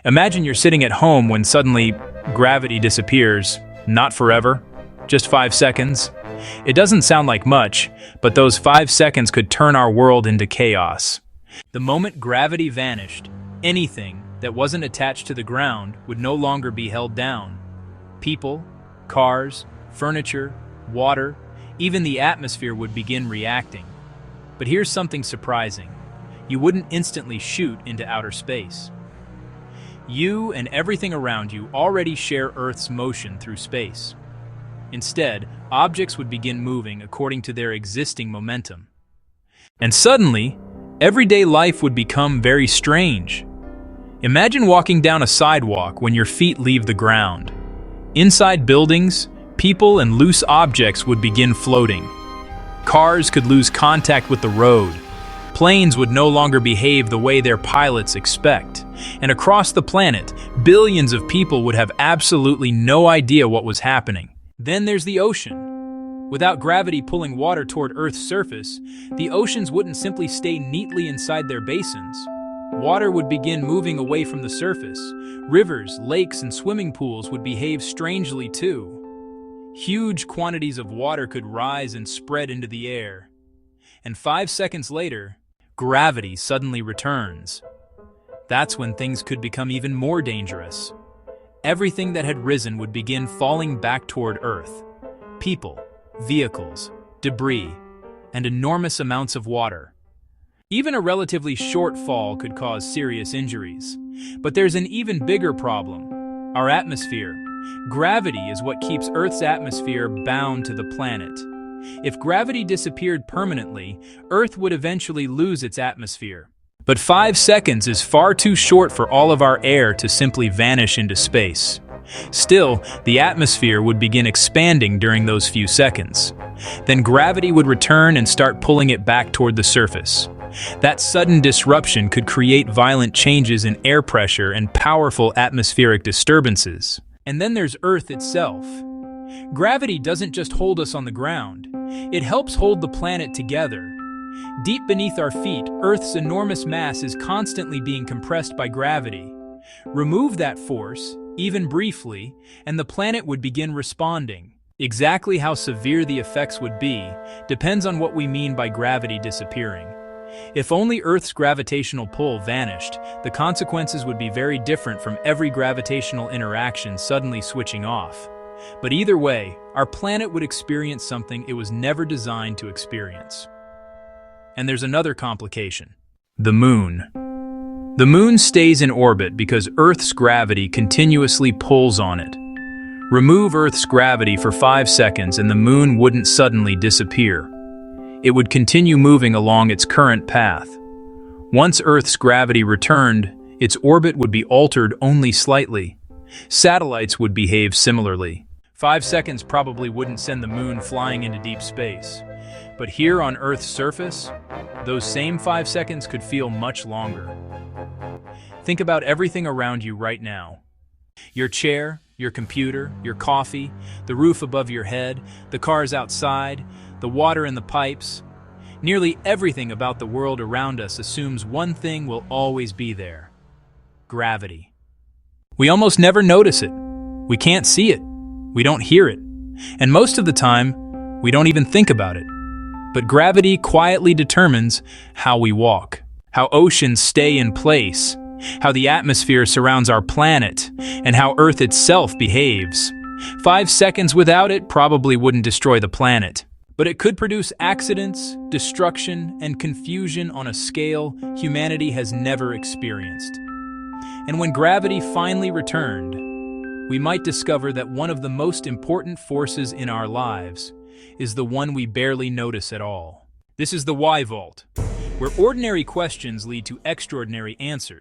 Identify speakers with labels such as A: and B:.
A: Imagine you're sitting at home when suddenly gravity disappears. Not forever, just 5 seconds. It doesn't sound like much, but those 5 seconds could turn our world into chaos. The moment gravity vanished, anything that wasn't attached to the ground would no longer be held down. People, cars, furniture, water, even the atmosphere would begin reacting. But here's something surprising. You wouldn't instantly shoot into outer space. You and everything around you already share Earth's motion through space. Instead, objects would begin moving according to their existing momentum. And suddenly, everyday life would become very strange. Imagine walking down a sidewalk when your feet leave the ground. Inside buildings, people and loose objects would begin floating. Cars could lose contact with the road. Planes would no longer behave the way their pilots expect. And across the planet, billions of people would have absolutely no idea what was happening. Then there's the ocean. Without gravity pulling water toward Earth's surface, the oceans wouldn't simply stay neatly inside their basins. Water would begin moving away from the surface. Rivers, lakes, and swimming pools would behave strangely too. Huge quantities of water could rise and spread into the air. And 5 seconds later, gravity suddenly returns. That's when things could become even more dangerous. Everything that had risen would begin falling back toward Earth. People, vehicles, debris, and enormous amounts of water. Even a relatively short fall could cause serious injuries. But there's an even bigger problem: our atmosphere. Gravity is what keeps Earth's atmosphere bound to the planet. If gravity disappeared permanently, Earth would eventually lose its atmosphere. But 5 seconds is far too short for all of our air to simply vanish into space. Still, the atmosphere would begin expanding during those few seconds. Then gravity would return and start pulling it back toward the surface. That sudden disruption could create violent changes in air pressure and powerful atmospheric disturbances. And then there's Earth itself. Gravity doesn't just hold us on the ground. It helps hold the planet together. Deep beneath our feet, Earth's enormous mass is constantly being compressed by gravity. Remove that force, even briefly, and the planet would begin responding. Exactly how severe the effects would be depends on what we mean by gravity disappearing. If only Earth's gravitational pull vanished, the consequences would be very different from every gravitational interaction suddenly switching off. But either way, our planet would experience something it was never designed to experience. And there's another complication: the moon. The moon stays in orbit because Earth's gravity continuously pulls on it. Remove Earth's gravity for 5 seconds and the moon wouldn't suddenly disappear. It would continue moving along its current path. Once Earth's gravity returned, its orbit would be altered only slightly. Satellites would behave similarly. 5 seconds probably wouldn't send the moon flying into deep space. But here on Earth's surface, those same 5 seconds could feel much longer. Think about everything around you right now. Your chair, your computer, your coffee, the roof above your head, the cars outside, the water in the pipes. Nearly everything about the world around us assumes one thing will always be there: gravity. We almost never notice it. We can't see it. We don't hear it. And most of the time, we don't even think about it. But gravity quietly determines how we walk, how oceans stay in place, how the atmosphere surrounds our planet, and how Earth itself behaves. 5 seconds without it probably wouldn't destroy the planet, but it could produce accidents, destruction, and confusion on a scale humanity has never experienced. And when gravity finally returned, we might discover that one of the most important forces in our lives is the one we barely notice at all. This is the Why Vault, where ordinary questions lead to extraordinary answers.